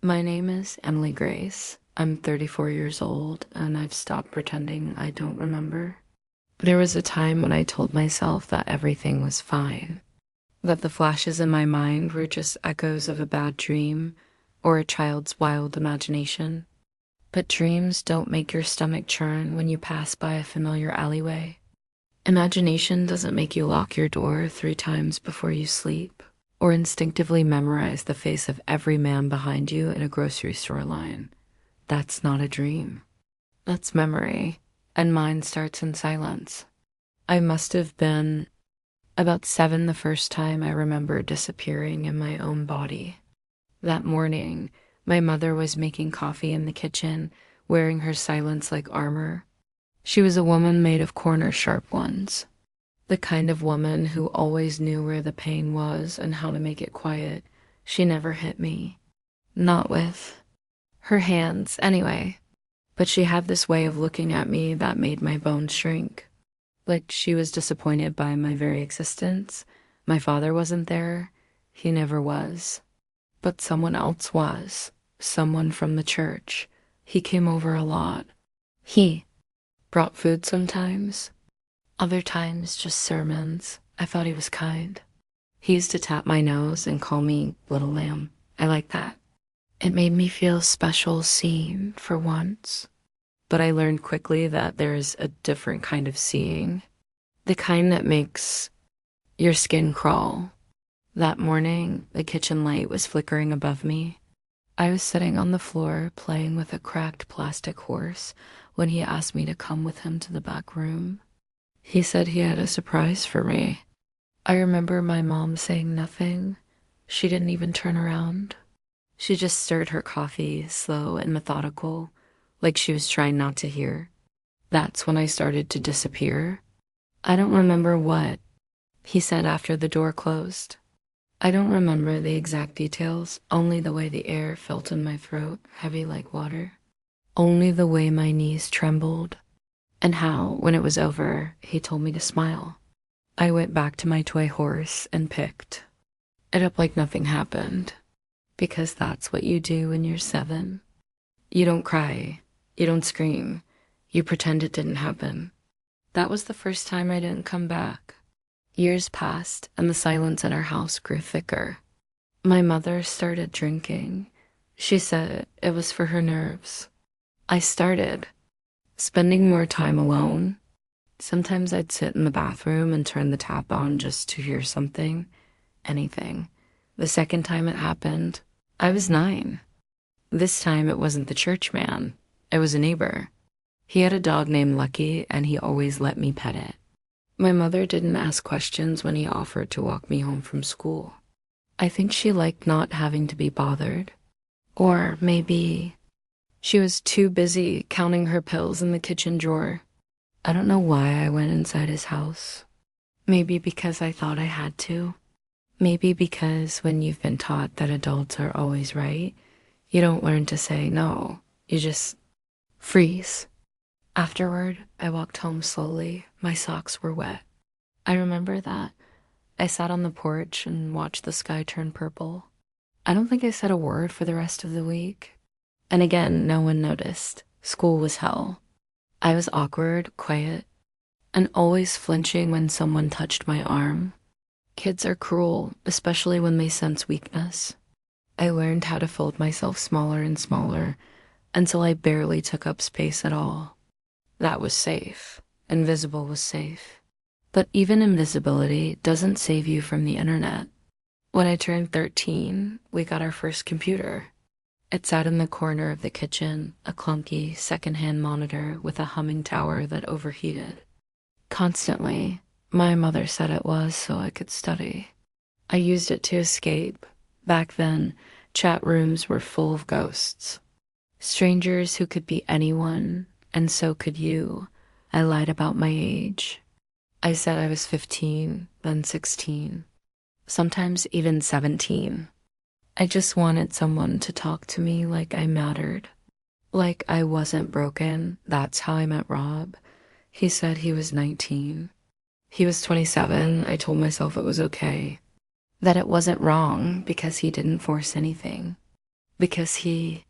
My name is Emily Grace. I'm 34 years old and I've stopped pretending I don't remember. There was a time when I told myself that everything was fine, that the flashes in my mind were just echoes of a bad dream or a child's wild imagination. But dreams don't make your stomach churn when you pass by a familiar alleyway. Imagination doesn't make you lock your door 3 times before you sleep, or instinctively memorize the face of every man behind you in a grocery store line. That's not a dream. That's memory, and mine starts in silence. I must have been about 7 the first time I remember disappearing in my own body. That morning, my mother was making coffee in the kitchen, wearing her silence like armor. She was a woman made of corner sharp ones. The kind of woman who always knew where the pain was and how to make it quiet. She never hit me. Not with her hands, anyway. But she had this way of looking at me that made my bones shrink. Like she was disappointed by my very existence. My father wasn't there. He never was. But someone else was. Someone from the church. He came over a lot. He brought food sometimes. Other times, just sermons. I thought he was kind. He used to tap my nose and call me little lamb. I liked that. It made me feel special, seen for once. But I learned quickly that there's a different kind of seeing. The kind that makes your skin crawl. That morning, the kitchen light was flickering above me. I was sitting on the floor playing with a cracked plastic horse when he asked me to come with him to the back room. He said he had a surprise for me. I remember my mom saying nothing. She didn't even turn around. She just stirred her coffee, slow and methodical, like she was trying not to hear. That's when I started to disappear. I don't remember what, he said after the door closed. I don't remember the exact details, only the way the air felt in my throat, heavy like water. Only the way my knees trembled. And how, when it was over, he told me to smile. I went back to my toy horse and picked it up like nothing happened. Because that's what you do when you're 7. You don't cry. You don't scream. You pretend it didn't happen. That was the first time I didn't come back. Years passed, and the silence in our house grew thicker. My mother started drinking. She said it was for her nerves. I started spending more time alone. Sometimes I'd sit in the bathroom and turn the tap on just to hear something, anything. The second time it happened, I was 9. This time it wasn't the church man. It was a neighbor. He had a dog named Lucky, and he always let me pet it. My mother didn't ask questions when he offered to walk me home from school. I think she liked not having to be bothered. Or maybe she was too busy counting her pills in the kitchen drawer. I don't know why I went inside his house. Maybe because I thought I had to. Maybe because when you've been taught that adults are always right, you don't learn to say no. You just freeze. Afterward, I walked home slowly. My socks were wet. I remember that. I sat on the porch and watched the sky turn purple. I don't think I said a word for the rest of the week. And again, no one noticed. School was hell. I was awkward, quiet, and always flinching when someone touched my arm. Kids are cruel, especially when they sense weakness. I learned how to fold myself smaller and smaller until I barely took up space at all. That was safe. Invisible was safe. But even invisibility doesn't save you from the internet. When I turned 13, we got our first computer. It sat in the corner of the kitchen, a clunky, secondhand monitor with a humming tower that overheated. Constantly, my mother said it was so I could study. I used it to escape. Back then, chat rooms were full of ghosts. Strangers who could be anyone, and so could you. I lied about my age. I said I was 15, then 16, sometimes even 17. I just wanted someone to talk to me like I mattered. Like I wasn't broken. That's how I met Rob. He said he was 19. He was 27. I told myself it was okay. That it wasn't wrong because he didn't force anything. because he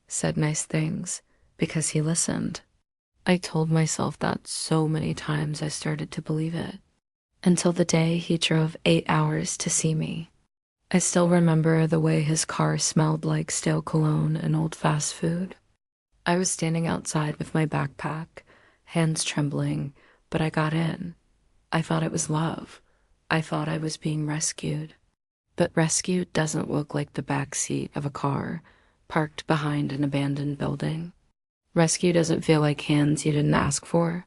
said nice things, because he listened. I told myself that so many times I started to believe it, until the day he drove 8 hours to see me. I still remember the way his car smelled like stale cologne and old fast food. I was standing outside with my backpack, hands trembling, but I got in. I thought it was love. I thought I was being rescued. But rescue doesn't look like the back seat of a car parked behind an abandoned building. Rescue doesn't feel like hands you didn't ask for.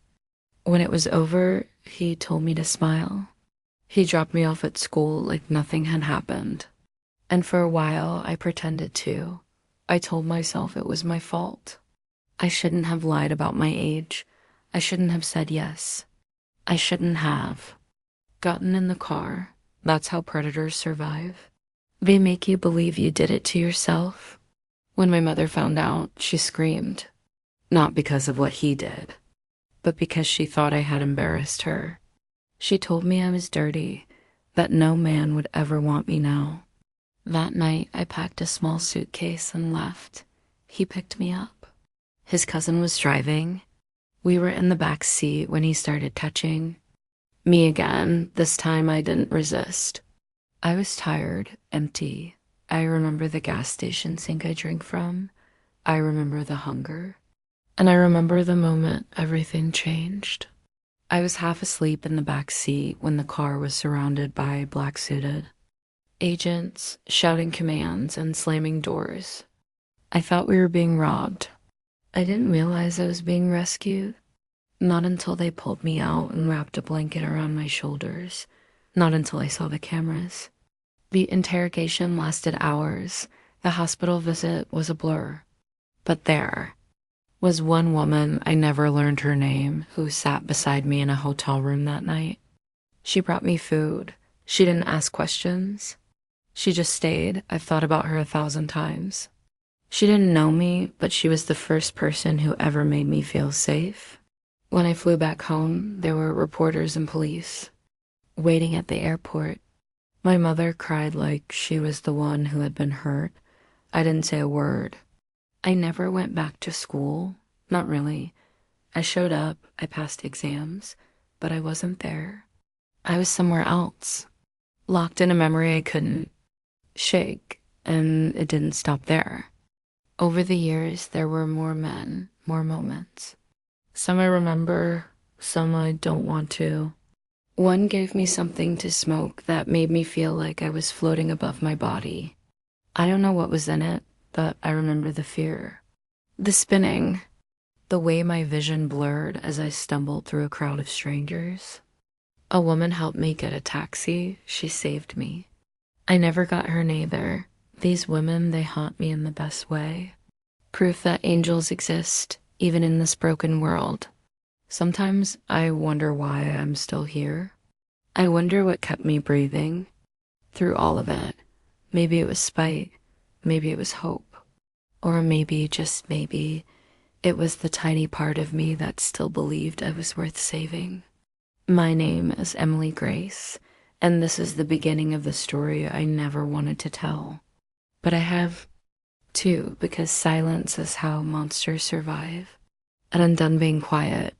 When it was over, he told me to smile. He dropped me off at school like nothing had happened. And for a while, I pretended to. I told myself it was my fault. I shouldn't have lied about my age. I shouldn't have said yes. I shouldn't have gotten in the car. That's how predators survive. They make you believe you did it to yourself. When my mother found out, she screamed. Not because of what he did, but because she thought I had embarrassed her. She told me I was dirty, that no man would ever want me now. That night, I packed a small suitcase and left. He picked me up. His cousin was driving. We were in the back seat when he started touching me again. This time I didn't resist. I was tired, empty. I remember the gas station sink I drank from. I remember the hunger. And I remember the moment everything changed. I was half asleep in the back seat when the car was surrounded by black-suited agents, shouting commands and slamming doors. I thought we were being robbed. I didn't realize I was being rescued. Not until they pulled me out and wrapped a blanket around my shoulders. Not until I saw the cameras. The interrogation lasted hours. The hospital visit was a blur. But there was one woman, I never learned her name, who sat beside me in a hotel room that night. She brought me food. She didn't ask questions. She just stayed. I've thought about her 1,000 times. She didn't know me, but she was the first person who ever made me feel safe. When I flew back home, there were reporters and police waiting at the airport. My mother cried like she was the one who had been hurt. I didn't say a word. I never went back to school. Not really. I showed up, I passed exams, but I wasn't there. I was somewhere else, locked in a memory I couldn't shake, and it didn't stop there. Over the years, there were more men, more moments. Some I remember, some I don't want to. One gave me something to smoke that made me feel like I was floating above my body. I don't know what was in it, but I remember the fear. The spinning. The way my vision blurred as I stumbled through a crowd of strangers. A woman helped me get a taxi. She saved me. I never got her neither. These women, they haunt me in the best way. Proof that angels exist, even in this broken world. Sometimes I wonder why I'm still here. I wonder what kept me breathing through all of it. Maybe it was spite. Maybe it was hope. Or maybe, just maybe, it was the tiny part of me that still believed I was worth saving. My name is Emily Grace, and this is the beginning of the story I never wanted to tell. But I have to, because silence is how monsters survive. And I'm done being quiet.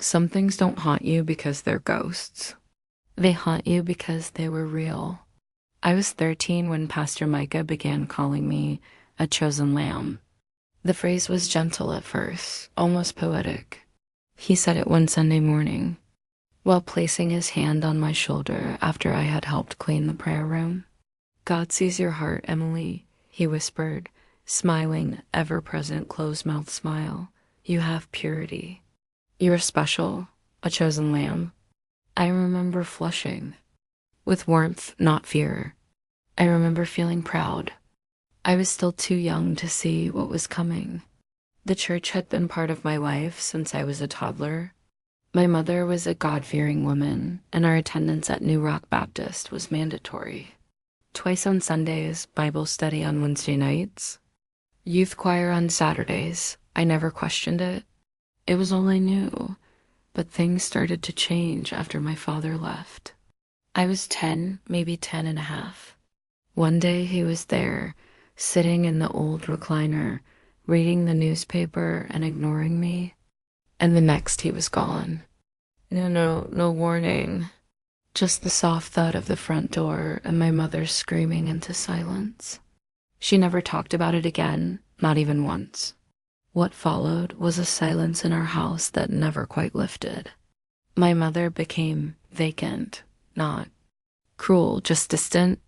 Some things don't haunt you because they're ghosts. They haunt you because they were real. I was 13 when Pastor Micah began calling me a chosen lamb. The phrase was gentle at first, almost poetic. He said it one Sunday morning, while placing his hand on my shoulder after I had helped clean the prayer room. "God sees your heart, Emily," he whispered, smiling, ever-present closed-mouthed smile. "You have purity. You're special, a chosen lamb." I remember flushing, with warmth, not fear. I remember feeling proud. I was still too young to see what was coming. The church had been part of my life since I was a toddler. My mother was a God-fearing woman, and our attendance at New Rock Baptist was mandatory. Twice on Sundays, Bible study on Wednesday nights, youth choir on Saturdays. I never questioned it. It was all I knew. But things started to change after my father left. I was 10, maybe 10 and a half. One day he was there, sitting in the old recliner, reading the newspaper and ignoring me. And the next he was gone. No warning. Just the soft thud of the front door and my mother screaming into silence. She never talked about it again, not even once. What followed was a silence in our house that never quite lifted. My mother became vacant, not cruel, just distant.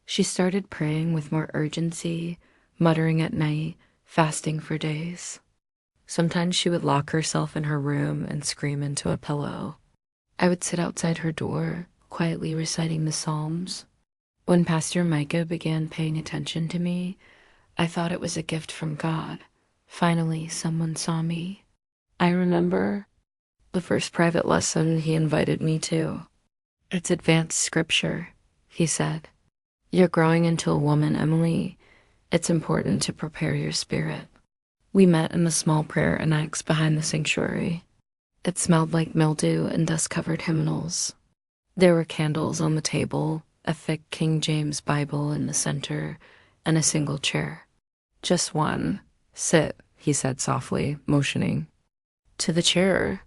She started praying with more urgency, muttering at night, fasting for days. Sometimes she would lock herself in her room and scream into a pillow. I would sit outside her door, quietly reciting the Psalms. When Pastor Micah began paying attention to me, I thought it was a gift from God. Finally, someone saw me. I remember the first private lesson he invited me to. "It's advanced scripture," he said. "You're growing into a woman, Emily. It's important to prepare your spirit." We met in the small prayer annex behind the sanctuary. It smelled like mildew and dust-covered hymnals. There were candles on the table, a thick King James Bible in the center, and a single chair. "Just one. Sit," he said softly, motioning to the chair.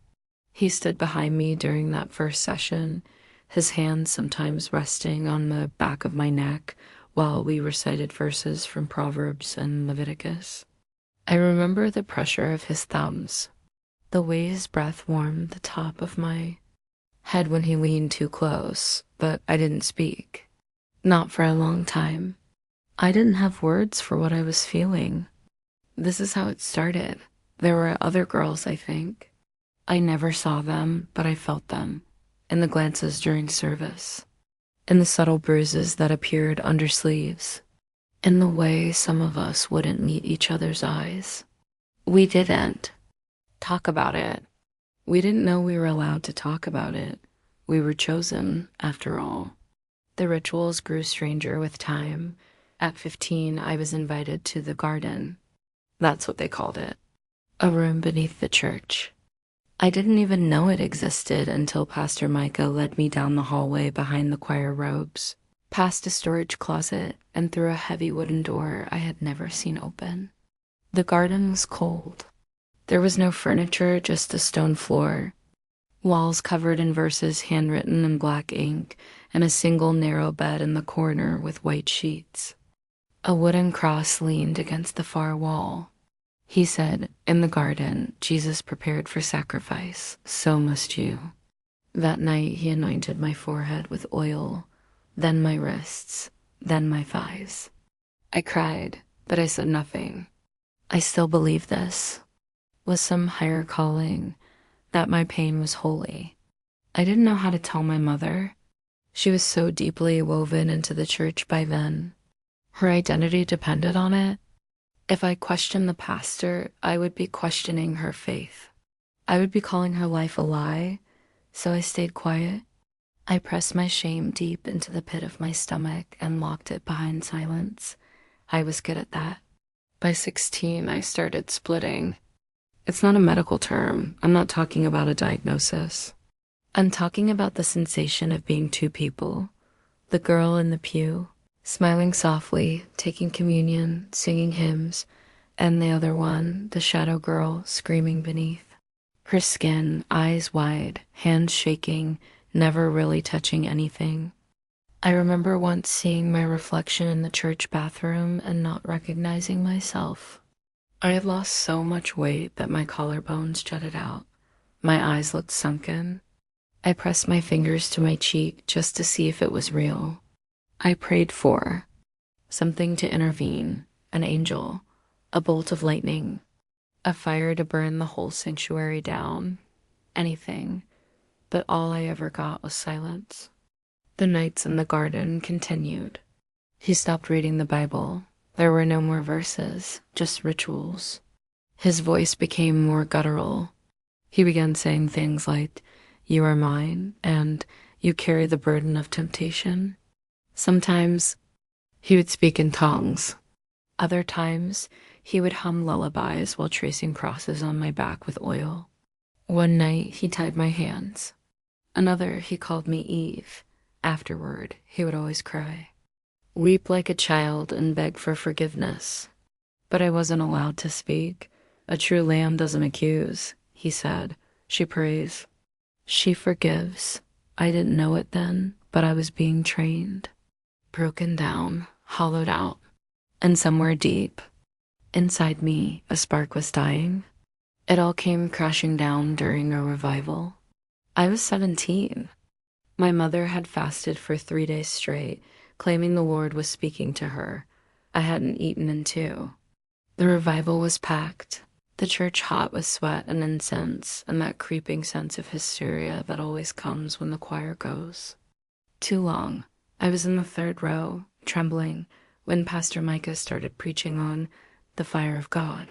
He stood behind me during that first session, his hands sometimes resting on the back of my neck while we recited verses from Proverbs and Leviticus. I remember the pressure of his thumbs, the way his breath warmed the top of my head when he leaned too close, but I didn't speak. Not for a long time. I didn't have words for what I was feeling. This is how it started. There were other girls, I think. I never saw them, but I felt them, in the glances during service, in the subtle bruises that appeared under sleeves, in the way some of us wouldn't meet each other's eyes. We didn't talk about it. We didn't know we were allowed to talk about it. We were chosen, after all. The rituals grew stranger with time. At 15, I was invited to the garden. That's what they called it. A room beneath the church. I didn't even know it existed until Pastor Micah led me down the hallway behind the choir robes, past a storage closet, and through a heavy wooden door I had never seen open. The garden was cold. There was no furniture, just a stone floor, walls covered in verses handwritten in black ink, and a single narrow bed in the corner with white sheets. A wooden cross leaned against the far wall. He said, "In the garden, Jesus prepared for sacrifice, so must you." That night he anointed my forehead with oil, then my wrists, then my thighs. I cried, but I said nothing. I still believed this was some higher calling, that my pain was holy. I didn't know how to tell my mother. She was so deeply woven into the church by then. Her identity depended on it. If I questioned the pastor, I would be questioning her faith. I would be calling her life a lie, so I stayed quiet. I pressed my shame deep into the pit of my stomach and locked it behind silence. I was good at that. By 16, I started splitting. It's not a medical term. I'm not talking about a diagnosis. I'm talking about the sensation of being two people. The girl in the pew, smiling softly, taking communion, singing hymns, and the other one, the shadow girl, screaming beneath. Her skin, eyes wide, hands shaking, never really touching anything. I remember once seeing my reflection in the church bathroom and not recognizing myself. I had lost so much weight that my collarbones jutted out. My eyes looked sunken. I pressed my fingers to my cheek just to see if it was real. I prayed for something to intervene, an angel, a bolt of lightning, a fire to burn the whole sanctuary down, anything, but all I ever got was silence. The nights in the garden continued. He stopped reading the Bible. There were no more verses, just rituals. His voice became more guttural. He began saying things like, "You are mine," and "You carry the burden of temptation." Sometimes he would speak in tongues. Other times, he would hum lullabies while tracing crosses on my back with oil. One night, he tied my hands. Another, he called me Eve. Afterward, he would always cry. Weep like a child and beg for forgiveness. But I wasn't allowed to speak. A true lamb doesn't accuse, he said. She prays. She forgives. I didn't know it then, but I was being trained. Broken down, hollowed out. And somewhere deep, inside me, a spark was dying. It all came crashing down during a revival. I was 17. My mother had fasted for 3 days straight, claiming the Lord was speaking to her. I hadn't eaten in 2. The revival was packed, the church hot with sweat and incense, and that creeping sense of hysteria that always comes when the choir goes. Too long. I was in the 3rd row, trembling, when Pastor Micah started preaching on the fire of God.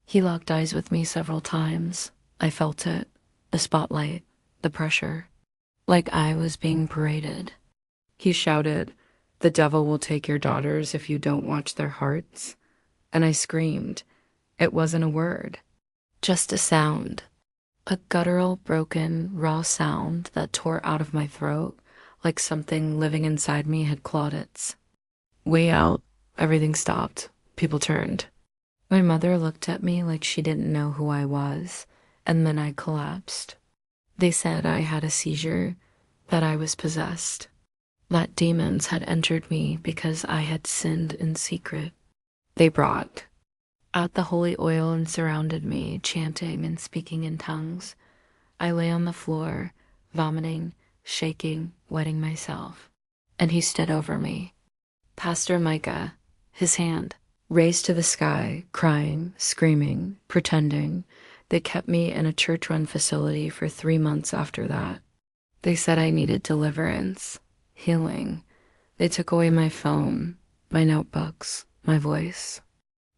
He locked eyes with me several times. I felt it, the spotlight, the pressure, like I was being paraded. He shouted, "The devil will take your daughters if you don't watch their hearts." And I screamed. It wasn't a word, just a sound, a guttural, broken, raw sound that tore out of my throat like something living inside me had clawed its way out. Everything stopped. People turned. My mother looked at me like she didn't know who I was, and then I collapsed. They said I had a seizure, that I was possessed, that demons had entered me because I had sinned in secret. They brought out the holy oil and surrounded me, chanting and speaking in tongues. I lay on the floor, vomiting, shaking, wetting myself, and he stood over me. Pastor Micah, his hand raised to the sky, crying, screaming, pretending. They kept me in a church-run facility for 3 months after that. They said I needed deliverance, healing. They took away my phone, my notebooks, my voice.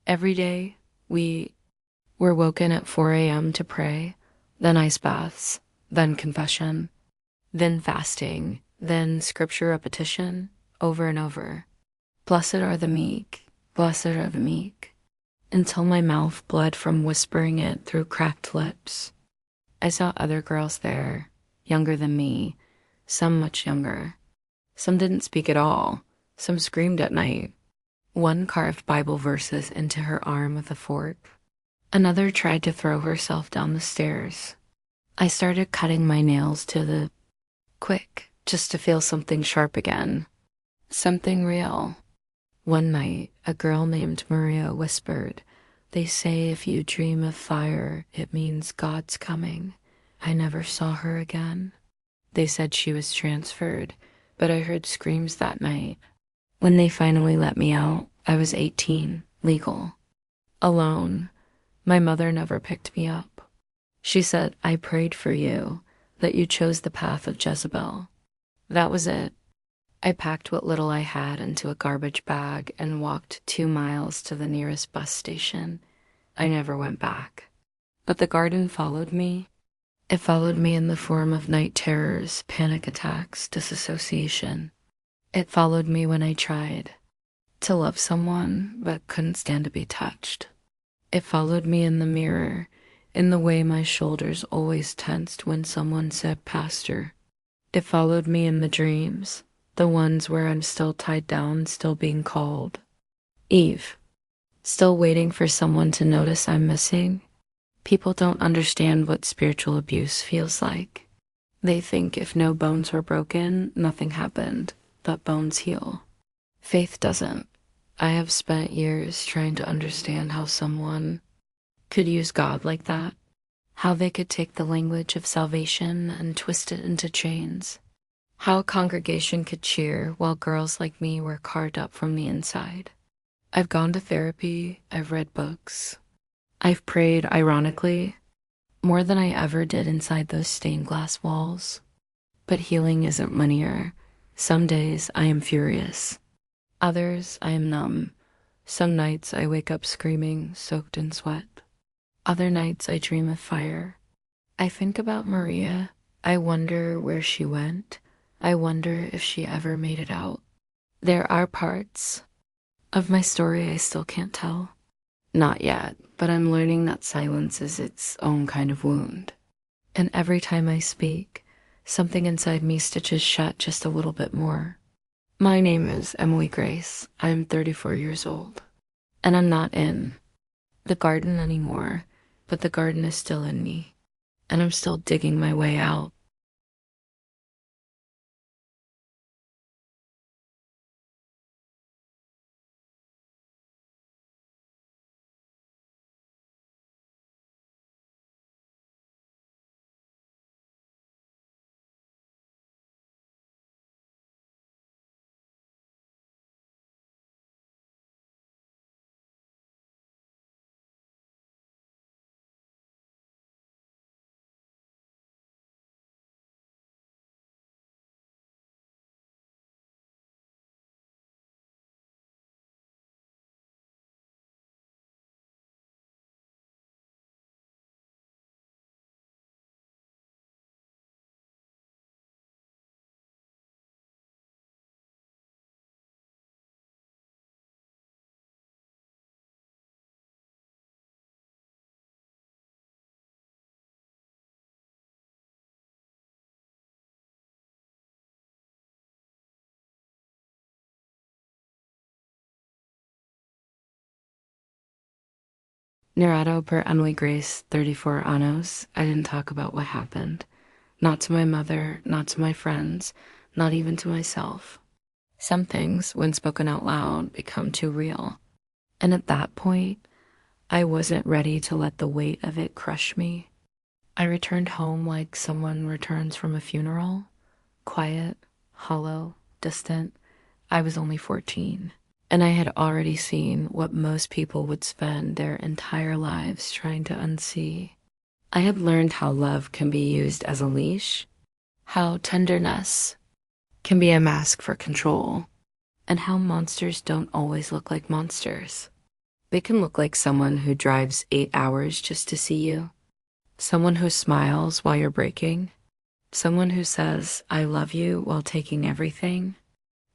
Every day, we were woken at 4 a.m. to pray, then ice baths, then confession, then fasting, then scripture repetition, over and over. Blessed are the meek, blessed are the meek, until my mouth bled from whispering it through cracked lips. I saw other girls there, younger than me, some much younger. Some didn't speak at all, some screamed at night. One carved Bible verses into her arm with a fork. Another tried to throw herself down the stairs. I started cutting my nails to the quick, just to feel something sharp again. Something real. One night, a girl named Maria whispered, "They say if you dream of fire, it means God's coming." I never saw her again. They said she was transferred, but I heard screams that night. When they finally let me out, I was 18, legal, alone. My mother never picked me up. She said, "I prayed for you, that you chose the path of Jezebel." That was it. I packed what little I had into a garbage bag and walked 2 miles to the nearest bus station. I never went back. But the garden followed me. It followed me in the form of night terrors, panic attacks, disassociation. It followed me when I tried to love someone but couldn't stand to be touched. It followed me in the mirror, in the way my shoulders always tensed when someone said pastor. It followed me in the dreams, the ones where I'm still tied down, still being called Eve, still waiting for someone to notice I'm missing. People don't understand what spiritual abuse feels like. They think if no bones were broken, nothing happened, but bones heal. Faith doesn't. I have spent years trying to understand how someone could use God like that, how they could take the language of salvation and twist it into chains, how a congregation could cheer while girls like me were carved up from the inside. I've gone to therapy, I've read books, I've prayed, ironically, more than I ever did inside those stained glass walls. But healing isn't linear. Some days I am furious. Others I am numb. Some nights I wake up screaming, soaked in sweat. Other nights I dream of fire. I think about Maria. I wonder where she went. I wonder if she ever made it out. There are parts of my story I still can't tell. Not yet, but I'm learning that silence is its own kind of wound. And every time I speak, something inside me stitches shut just a little bit more. My name is Emily Grace. I'm 34 years old. And I'm not in the garden anymore, but the garden is still in me. And I'm still digging my way out. Narrado per Emily Grace, 34 años. I didn't talk about what happened. Not to my mother, not to my friends, not even to myself. Some things, when spoken out loud, become too real. And at that point, I wasn't ready to let the weight of it crush me. I returned home like someone returns from a funeral. Quiet, hollow, distant. I was only 14. And I had already seen what most people would spend their entire lives trying to unsee. I had learned how love can be used as a leash, how tenderness can be a mask for control, and how monsters don't always look like monsters. They can look like someone who drives 8 hours just to see you, someone who smiles while you're breaking, someone who says, I love you while taking everything.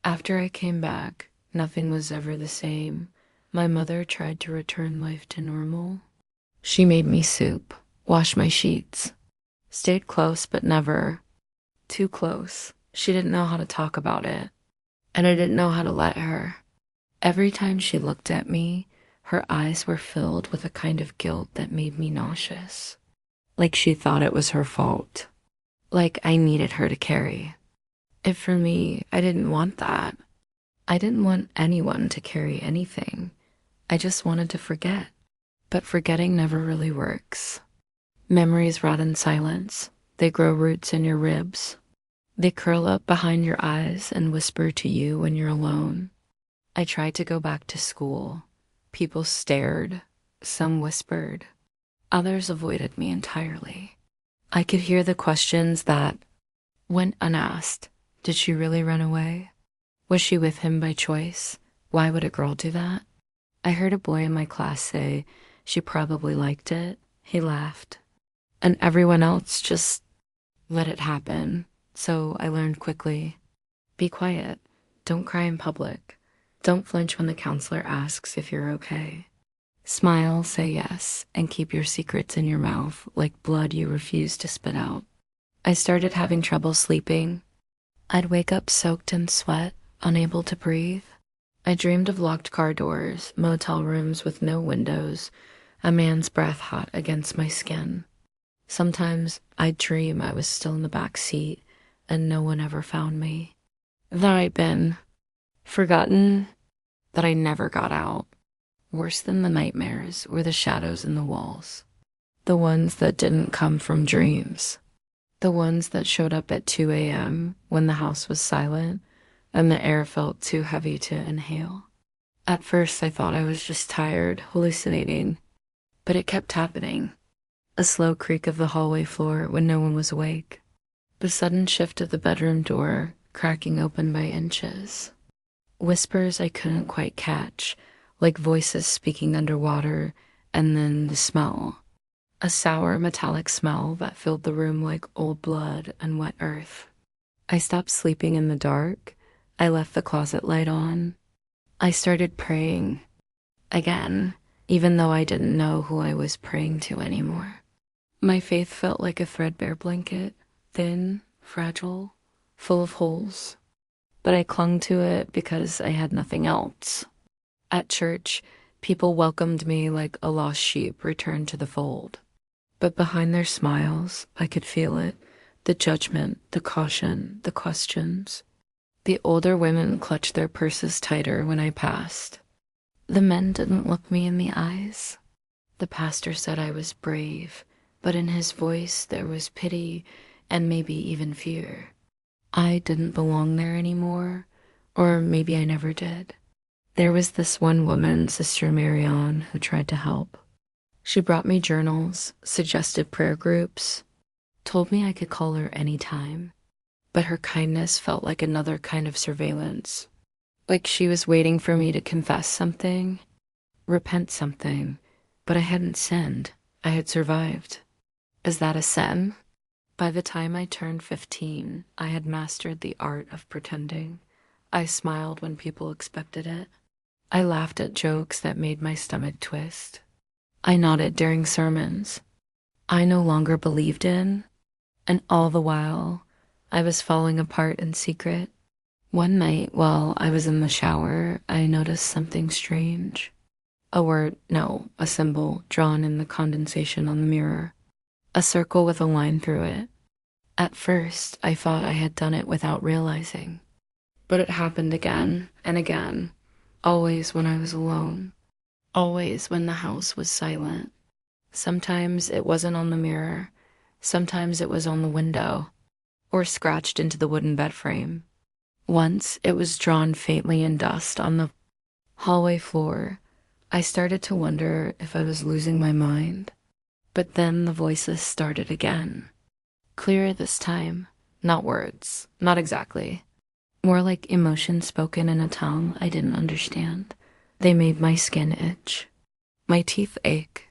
After I came back, nothing was ever the same. My mother tried to return life to normal. She made me soup, washed my sheets, stayed close but never too close. She didn't know how to talk about it, and I didn't know how to let her. Every time she looked at me, her eyes were filled with a kind of guilt that made me nauseous. Like she thought it was her fault. Like I needed her to carry. And for me, I didn't want that. I didn't want anyone to carry anything. I just wanted to forget. But forgetting never really works. Memories rot in silence. They grow roots in your ribs. They curl up behind your eyes and whisper to you when you're alone. I tried to go back to school. People stared. Some whispered. Others avoided me entirely. I could hear the questions that went unasked. Did she really run away? Was she with him by choice? Why would a girl do that? I heard a boy in my class say she probably liked it. He laughed. And everyone else just let it happen. So I learned quickly. Be quiet. Don't cry in public. Don't flinch when the counselor asks if you're okay. Smile, say yes, and keep your secrets in your mouth like blood you refuse to spit out. I started having trouble sleeping. I'd wake up soaked in sweat, unable to breathe. I dreamed of locked car doors, motel rooms with no windows, a man's breath hot against my skin. Sometimes I'd dream I was still in the back seat and no one ever found me. That I'd been forgotten, that I never got out. Worse than the nightmares were the shadows in the walls. The ones that didn't come from dreams. The ones that showed up at 2 a.m. when the house was silent and the air felt too heavy to inhale. At first, I thought I was just tired, hallucinating, but it kept happening. A slow creak of the hallway floor when no one was awake. The sudden shift of the bedroom door, cracking open by inches. Whispers I couldn't quite catch, like voices speaking underwater, and then the smell. A sour, metallic smell that filled the room like old blood and wet earth. I stopped sleeping in the dark. I left the closet light on. I started praying. Again, even though I didn't know who I was praying to anymore. My faith felt like a threadbare blanket, thin, fragile, full of holes. But I clung to it because I had nothing else. At church, people welcomed me like a lost sheep returned to the fold. But behind their smiles, I could feel it. The judgment, the caution, the questions. The older women clutched their purses tighter when I passed. The men didn't look me in the eyes. The pastor said I was brave, but in his voice there was pity and maybe even fear. I didn't belong there anymore, or maybe I never did. There was this one woman, Sister Marianne, who tried to help. She brought me journals, suggested prayer groups, told me I could call her anytime. But her kindness felt like another kind of surveillance. Like she was waiting for me to confess something, repent something, but I hadn't sinned. I had survived. Is that a sin? By the time I turned 15, I had mastered the art of pretending. I smiled when people expected it. I laughed at jokes that made my stomach twist. I nodded during sermons I no longer believed in, and all the while, I was falling apart in secret. One night, while I was in the shower, I noticed something strange. A symbol drawn in the condensation on the mirror. A circle with a line through it. At first, I thought I had done it without realizing. But it happened again and again, always when I was alone. Always when the house was silent. Sometimes it wasn't on the mirror. Sometimes it was on the window. Or scratched into the wooden bed frame. Once it was drawn faintly in dust on the hallway floor. I started to wonder if I was losing my mind. But then the voices started again. Clearer this time. Not words. Not exactly. More like emotion spoken in a tongue I didn't understand. They made my skin itch. My teeth ache.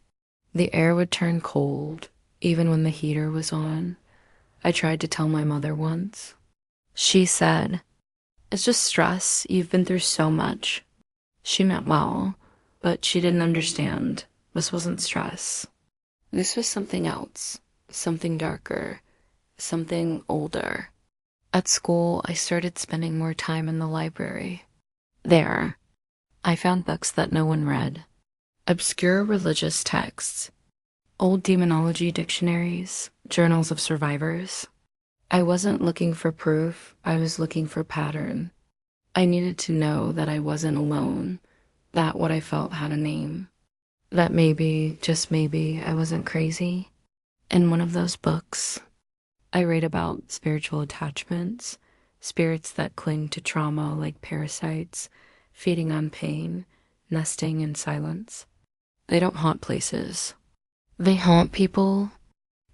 The air would turn cold, even when the heater was on. I tried to tell my mother once. She said, "It's just stress. You've been through so much." She meant well, but she didn't understand. This wasn't stress. This was something else, something darker, something older. At school, I started spending more time in the library. There, I found books that no one read. Obscure religious texts, old demonology dictionaries, journals of survivors. I wasn't looking for proof, I was looking for pattern. I needed to know that I wasn't alone, that what I felt had a name. That maybe, just maybe, I wasn't crazy. In one of those books, I read about spiritual attachments, spirits that cling to trauma like parasites, feeding on pain, nesting in silence. They don't haunt places. They haunt people.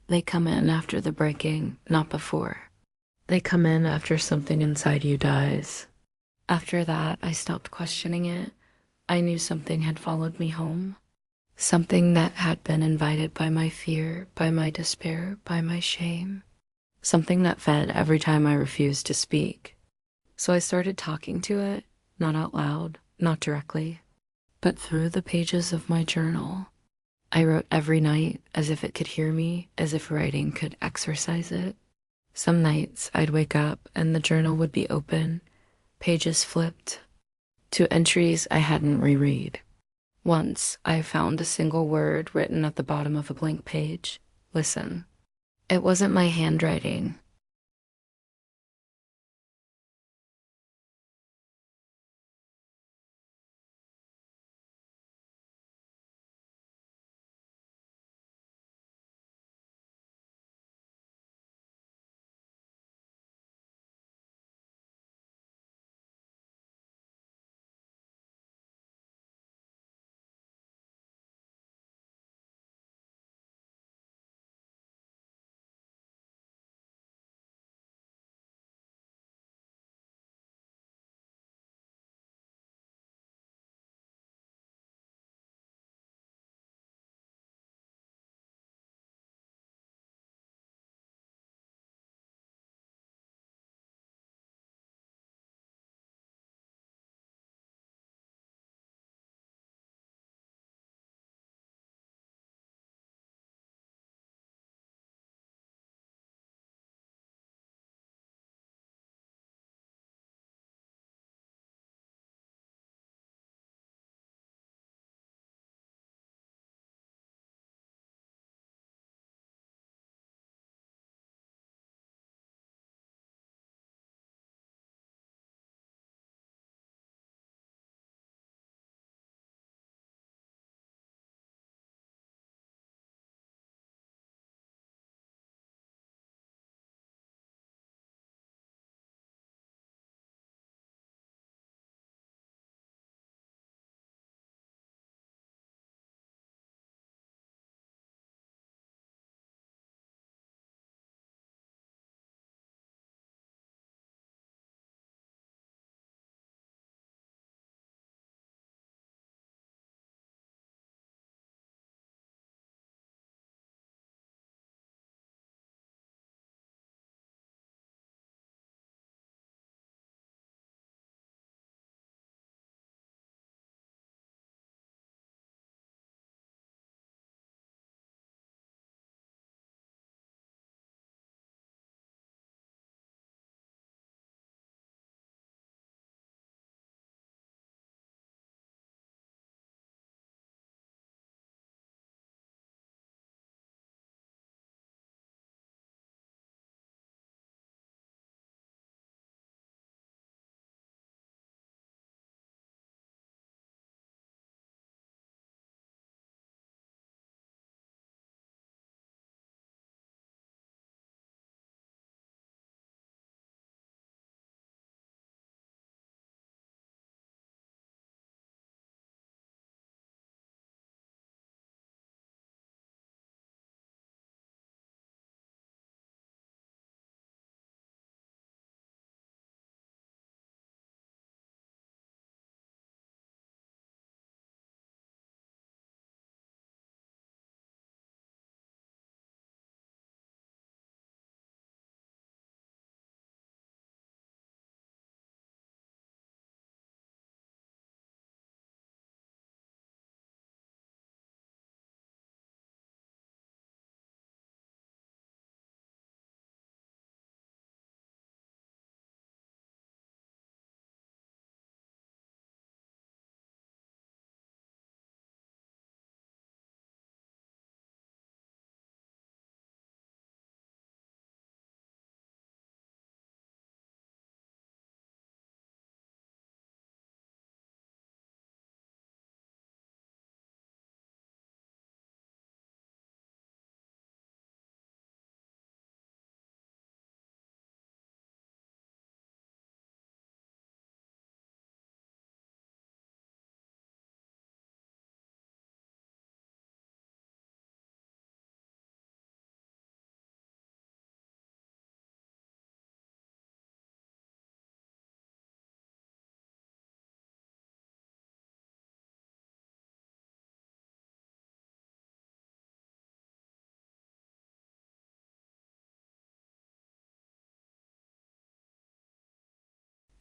They come in after the breaking, not before. They come in after something inside you dies. After that, I stopped questioning it. I knew something had followed me home. Something that had been invited by my fear, by my despair, by my shame. Something that fed every time I refused to speak. So I started talking to it, not out loud, not directly, but through the pages of my journal. I wrote every night as if it could hear me, as if writing could exorcise it. Some nights I'd wake up and the journal would be open, pages flipped, to entries I hadn't reread. Once I found a single word written at the bottom of a blank page. Listen. It wasn't my handwriting.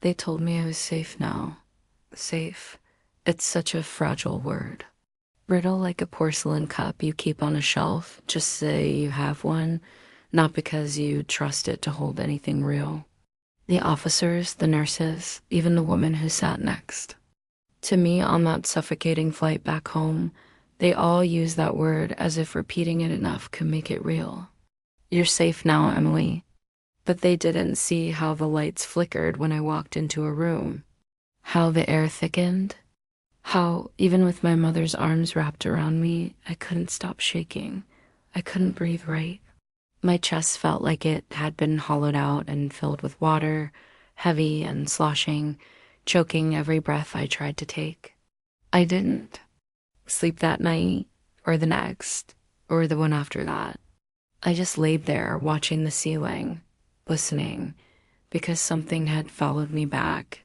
They told me I was safe now. Safe. It's such a fragile word. Brittle like a porcelain cup you keep on a shelf. Just say you have one, not because you trust it to hold anything real. The officers, the nurses, even the woman who sat next. To me, on that suffocating flight back home, they all use that word as if repeating it enough could make it real. You're safe now, Emily. But they didn't see how the lights flickered when I walked into a room, how the air thickened, how, even with my mother's arms wrapped around me, I couldn't stop shaking. I couldn't breathe right. My chest felt like it had been hollowed out and filled with water, heavy and sloshing, choking every breath I tried to take. I didn't sleep that night, or the next, or the one after that. I just laid there watching the ceiling, listening, because something had followed me back.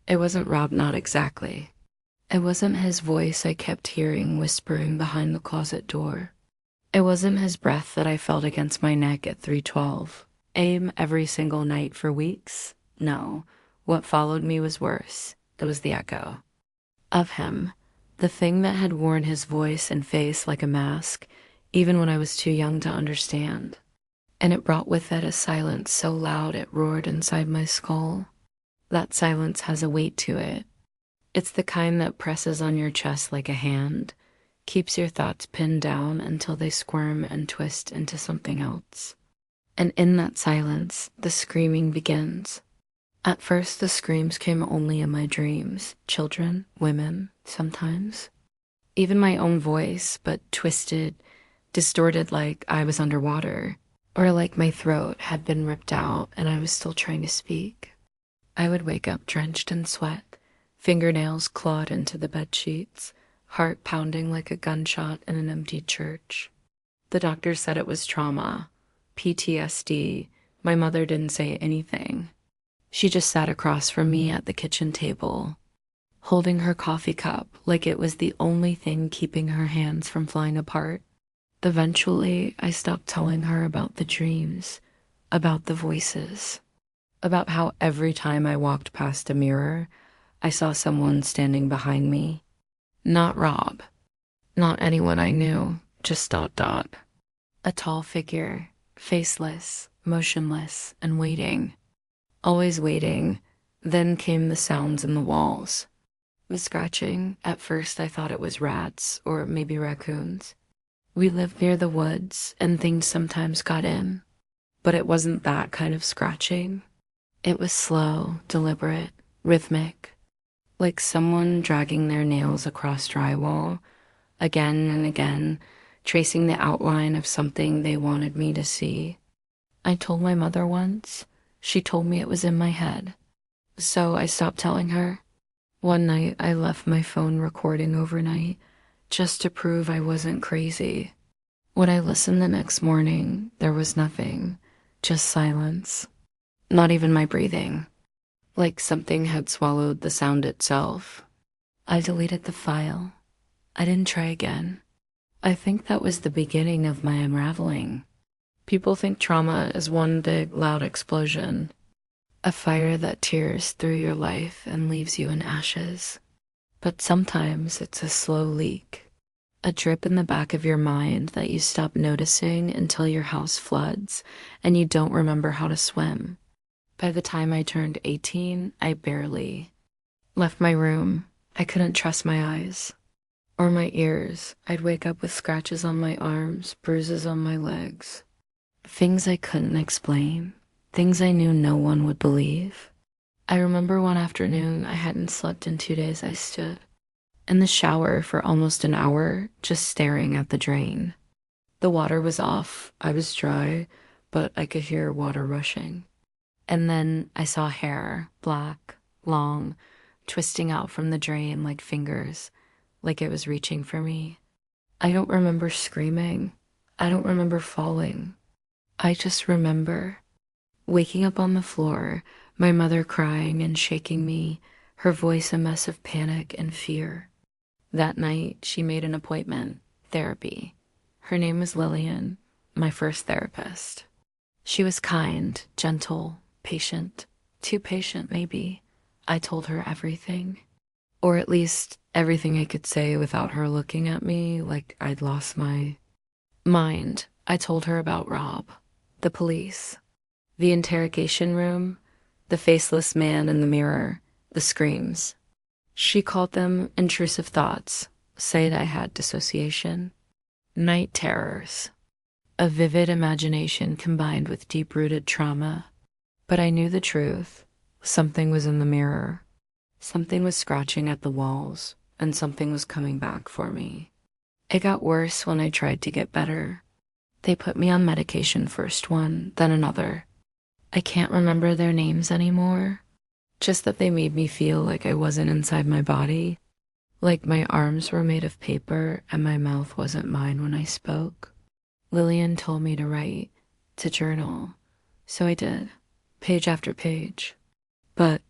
It wasn't Rob, not exactly. It wasn't his voice I kept hearing whispering behind the closet door. It wasn't his breath that I felt against my neck at 312. Aim every single night for weeks? No. What followed me was worse. It was the echo of him, the thing that had worn his voice and face like a mask, even when I was too young to understand. And it brought with it a silence so loud it roared inside my skull. That silence has a weight to it. It's the kind that presses on your chest like a hand, keeps your thoughts pinned down until they squirm and twist into something else. And in that silence, the screaming begins. At first, the screams came only in my dreams. Children, women, sometimes. Even my own voice, but twisted, distorted like I was underwater, or like my throat had been ripped out and I was still trying to speak. I would wake up drenched in sweat, fingernails clawed into the bed sheets, heart pounding like a gunshot in an empty church. The doctor said it was trauma, PTSD. My mother didn't say anything. She just sat across from me at the kitchen table, holding her coffee cup like it was the only thing keeping her hands from flying apart. Eventually, I stopped telling her about the dreams, about the voices, about how every time I walked past a mirror, I saw someone standing behind me. Not Rob, not anyone I knew, just ... A tall figure, faceless, motionless, and waiting. Always waiting. Then came the sounds in the walls. The scratching. At first I thought it was rats or maybe raccoons. We lived near the woods and things sometimes got in. But it wasn't that kind of scratching. It was slow, deliberate, rhythmic. Like someone dragging their nails across drywall, again and again, tracing the outline of something they wanted me to see. I told my mother once. She told me it was in my head. So I stopped telling her. One night, I left my phone recording overnight just to prove I wasn't crazy. When I listened the next morning, there was nothing, just silence. Not even my breathing. Like something had swallowed the sound itself. I deleted the file. I didn't try again. I think that was the beginning of my unraveling. People think trauma is one big, loud explosion. A fire that tears through your life and leaves you in ashes. But sometimes it's a slow leak. A drip in the back of your mind that you stop noticing until your house floods and you don't remember how to swim. By the time I turned 18, I barely left my room. I couldn't trust my eyes or my ears. I'd wake up with scratches on my arms, bruises on my legs. Things I couldn't explain, things I knew no one would believe. I remember one afternoon I hadn't slept in 2 days. I stood in the shower for almost an hour, just staring at the drain. The water was off, I was dry, but I could hear water rushing. And then I saw hair, black, long, twisting out from the drain like fingers, like it was reaching for me. I don't remember screaming. I don't remember falling. I just remember waking up on the floor, my mother crying and shaking me, her voice a mess of panic and fear. That night, she made an appointment, therapy. Her name was Lillian, my first therapist. She was kind, gentle, patient, too patient maybe. I told her everything, or at least everything I could say without her looking at me like I'd lost my mind. I told her about Rob, the police, the interrogation room, the faceless man in the mirror, the screams. She called them intrusive thoughts, said I had dissociation, night terrors, a vivid imagination combined with deep-rooted trauma. But I knew the truth. Something was in the mirror. Something was scratching at the walls, and something was coming back for me. It got worse when I tried to get better. They put me on medication, first one, then another. I can't remember their names anymore, just that they made me feel like I wasn't inside my body, like my arms were made of paper and my mouth wasn't mine when I spoke. Lillian told me to write, to journal, so I did, page after page. But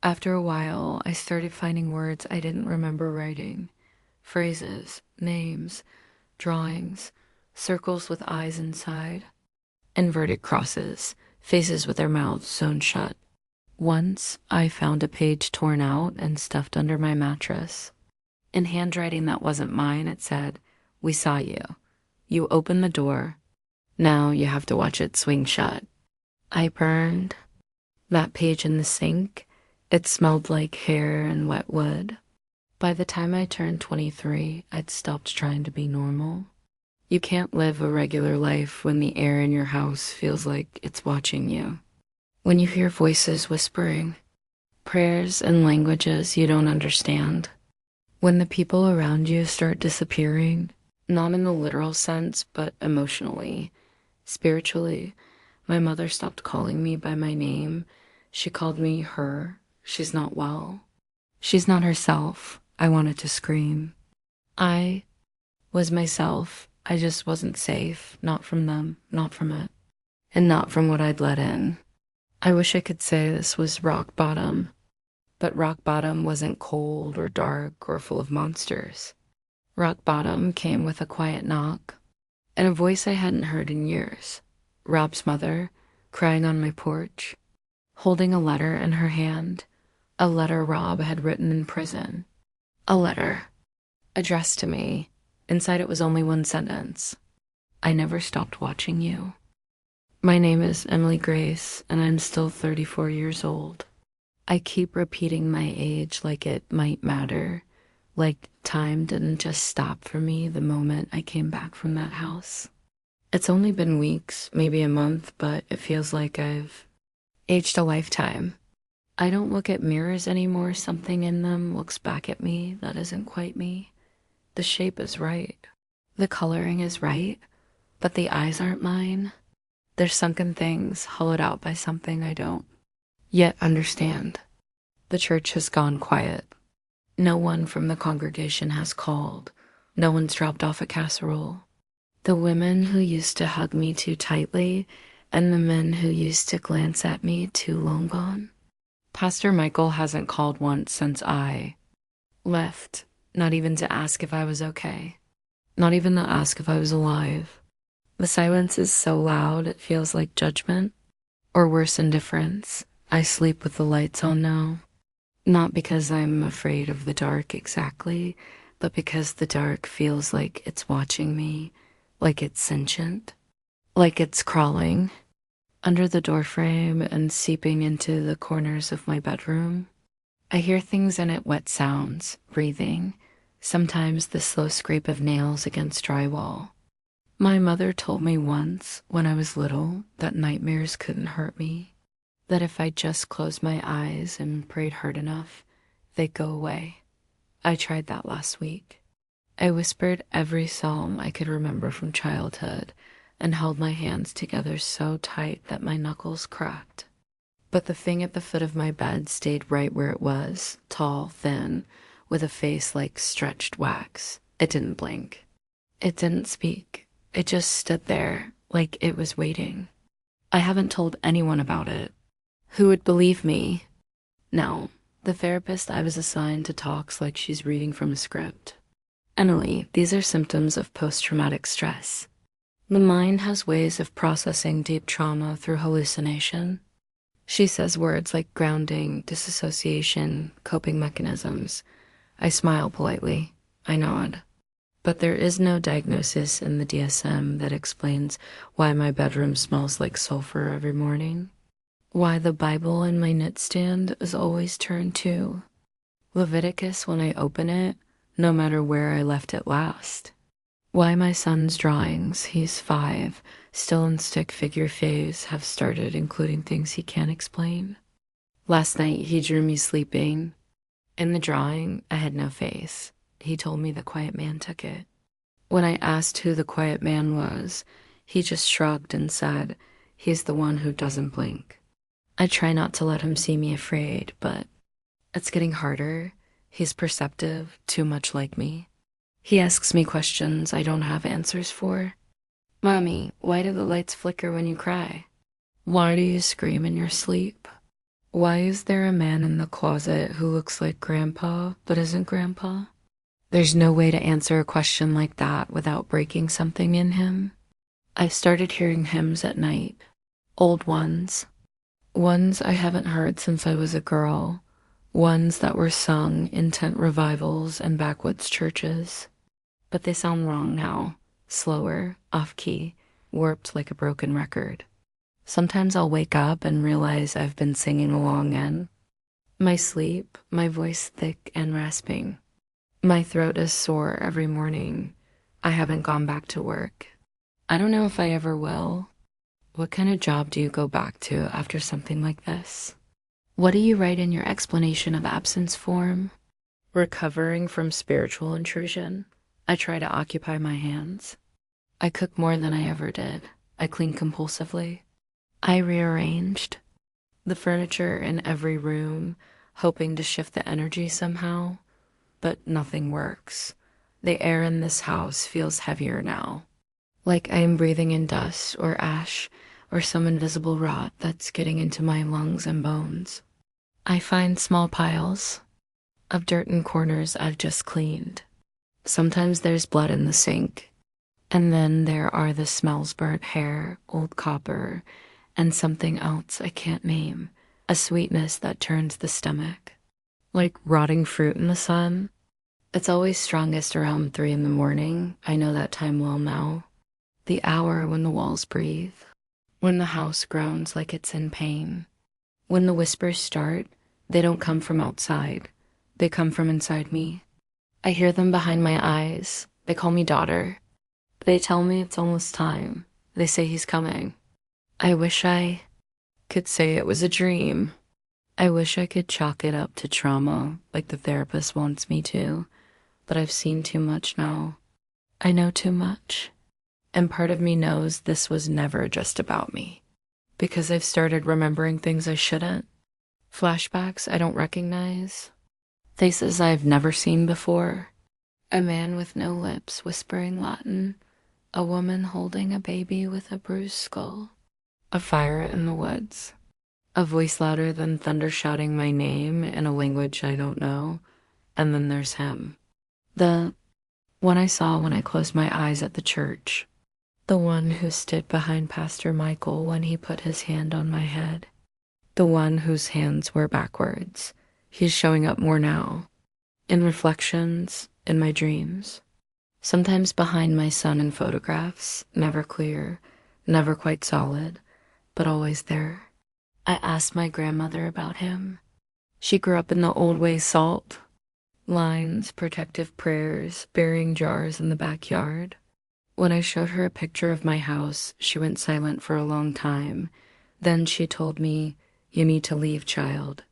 after a while, I started finding words I didn't remember writing, phrases, names, drawings, circles with eyes inside, inverted crosses, faces with their mouths sewn shut. Once, I found a page torn out and stuffed under my mattress. In handwriting that wasn't mine, it said, "We saw you. You opened the door. Now you have to watch it swing shut." I burned that page in the sink. It smelled like hair and wet wood. By the time I turned 23, I'd stopped trying to be normal. You can't live a regular life when the air in your house feels like it's watching you. When you hear voices whispering, prayers in languages you don't understand. When the people around you start disappearing, not in the literal sense, but emotionally, spiritually. My mother stopped calling me by my name. She called me her. She's not well. She's not herself. I wanted to scream. I was myself. I just wasn't safe. Not from them, not from it, and not from what I'd let in. I wish I could say this was rock bottom, but rock bottom wasn't cold or dark or full of monsters. Rock bottom came with a quiet knock and a voice I hadn't heard in years. Rob's mother, crying on my porch, holding a letter in her hand, a letter Rob had written in prison. A letter addressed to me. Inside it was only one sentence. "I never stopped watching you." My name is Emily Grace, and I'm still 34 years old. I keep repeating my age like it might matter, like time didn't just stop for me the moment I came back from that house. It's only been weeks, maybe a month, but it feels like I've aged a lifetime. I don't look at mirrors anymore. Something in them looks back at me that isn't quite me. The shape is right. The coloring is right, but the eyes aren't mine. They're sunken things hollowed out by something I don't yet understand. The church has gone quiet. No one from the congregation has called. No one's dropped off a casserole. The women who used to hug me too tightly and the men who used to glance at me too long gone. Pastor Michael hasn't called once since I left, not even to ask if I was okay, not even to ask if I was alive. The silence is so loud it feels like judgment, or worse, indifference. I sleep with the lights on now, not because I'm afraid of the dark exactly, but because the dark feels like it's watching me, like it's sentient, like it's crawling under the doorframe and seeping into the corners of my bedroom. I hear things in it, wet sounds, breathing, sometimes the slow scrape of nails against drywall. My mother told me once, when I was little, that nightmares couldn't hurt me, that if I just closed my eyes and prayed hard enough, they'd go away. I tried that last week. I whispered every psalm I could remember from childhood and held my hands together so tight that my knuckles cracked. But the thing at the foot of my bed stayed right where it was, tall, thin, with a face like stretched wax. It didn't blink. It didn't speak. It just stood there, like it was waiting. I haven't told anyone about it. Who would believe me? No, the therapist I was assigned to talks like she's reading from a script. Emily, these are symptoms of post-traumatic stress. The mind has ways of processing deep trauma through hallucination. She says words like grounding, disassociation, coping mechanisms. I smile politely. I nod. But there is no diagnosis in the DSM that explains why my bedroom smells like sulfur every morning, why the Bible in my nightstand is always turned to, Leviticus when I open it, no matter where I left it last. Why my son's drawings, he's 5, still in stick figure phase, have started including things he can't explain. Last night he drew me sleeping. In the drawing, I had no face. He told me the quiet man took it. When I asked who the quiet man was, he just shrugged and said, he's the one who doesn't blink. I try not to let him see me afraid, but it's getting harder. He's perceptive, too much like me. He asks me questions I don't have answers for. Mommy, why do the lights flicker when you cry? Why do you scream in your sleep? Why is there a man in the closet who looks like Grandpa but isn't Grandpa? There's no way to answer a question like that without breaking something in him. I've started hearing hymns at night. Old ones. Ones I haven't heard since I was a girl. Ones that were sung in tent revivals and backwoods churches. But they sound wrong now. Slower, off-key, warped like a broken record. Sometimes I'll wake up and realize I've been singing along in my sleep, my voice thick and rasping. My throat is sore every morning. I haven't gone back to work. I don't know if I ever will. What kind of job do you go back to after something like this? What do you write in your explanation of absence form? Recovering from spiritual intrusion. I try to occupy my hands. I cook more than I ever did. I clean compulsively. I rearranged the furniture in every room, hoping to shift the energy somehow, but nothing works. The air in this house feels heavier now, like I am breathing in dust or ash or some invisible rot that's getting into my lungs and bones. I find small piles of dirt in corners I've just cleaned. Sometimes there's blood in the sink, and then there are the smells: burnt hair, old copper, and something else I can't name, a sweetness that turns the stomach. Like rotting fruit in the sun. It's always strongest around 3 in the morning. I know that time well now. The hour when the walls breathe. When the house groans like it's in pain. When the whispers start, they don't come from outside. They come from inside me. I hear them behind my eyes. They call me daughter. They tell me it's almost time. They say he's coming. I wish I could say it was a dream. I wish I could chalk it up to trauma like the therapist wants me to, but I've seen too much now. I know too much. And part of me knows this was never just about me, because I've started remembering things I shouldn't. Flashbacks I don't recognize. Faces I've never seen before. A man with no lips whispering Latin. A woman holding a baby with a bruised skull. A fire in the woods. A voice louder than thunder shouting my name in a language I don't know. And then there's him. The one I saw when I closed my eyes at the church. The one who stood behind Pastor Michael when he put his hand on my head. The one whose hands were backwards. He's showing up more now. In reflections, in my dreams. Sometimes behind my son in photographs, never clear, never quite solid, but always there. I asked my grandmother about him. She grew up in the old way salt. Lines, protective prayers, burying jars in the backyard. When I showed her a picture of my house, she went silent for a long time. Then she told me, "You need to leave, child.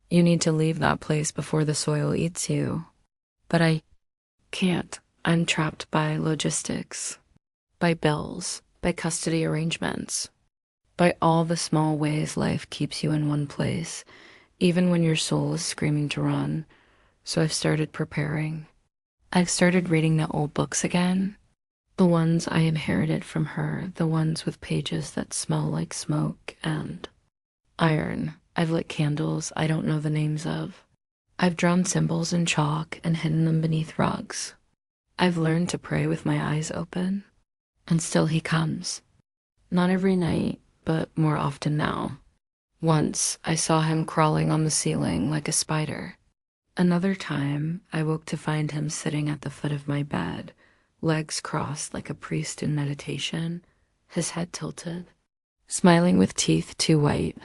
You need to leave that place before the soil eats you." But I can't. I'm trapped by logistics, by bills, by custody arrangements, by all the small ways life keeps you in one place, even when your soul is screaming to run. So I've started preparing. I've started reading the old books again, the ones I inherited from her, the ones with pages that smell like smoke and iron. I've lit candles I don't know the names of. I've drawn symbols in chalk and hidden them beneath rugs. I've learned to pray with my eyes open, and still he comes. Not every night, but more often now. Once, I saw him crawling on the ceiling like a spider. Another time, I woke to find him sitting at the foot of my bed, legs crossed like a priest in meditation, his head tilted, smiling with teeth too white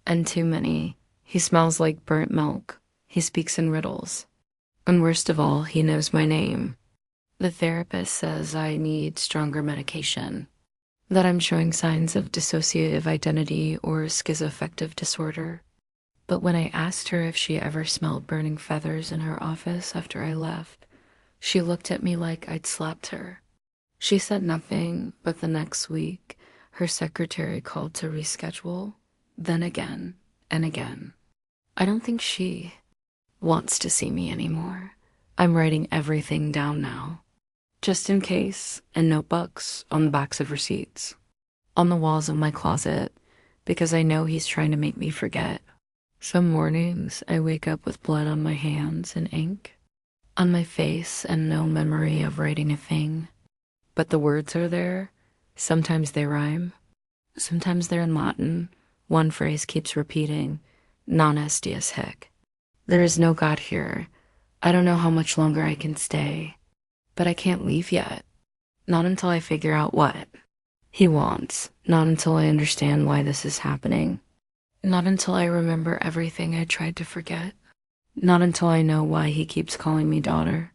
and too many. He smells like burnt milk, He speaks in riddles. And worst of all, he knows my name. The therapist says I need stronger medication, that I'm showing signs of dissociative identity or schizoaffective disorder. But when I asked her if she ever smelled burning feathers in her office after I left, she looked at me like I'd slapped her. She said nothing, but the next week, her secretary called to reschedule, then again and again. I don't think she wants to see me anymore. I'm writing everything down now, just in case, and notebooks on the backs of receipts, on the walls of my closet, because I know he's trying to make me forget. Some mornings I wake up with blood on my hands and ink, on my face, and no memory of writing a thing. But the words are there. Sometimes they rhyme. Sometimes they're in Latin. One phrase keeps repeating, non est dies hic. There is no God here. I don't know how much longer I can stay, but I can't leave yet. Not until I figure out what he wants. Not until I understand why this is happening. Not until I remember everything I tried to forget. Not until I know why he keeps calling me daughter.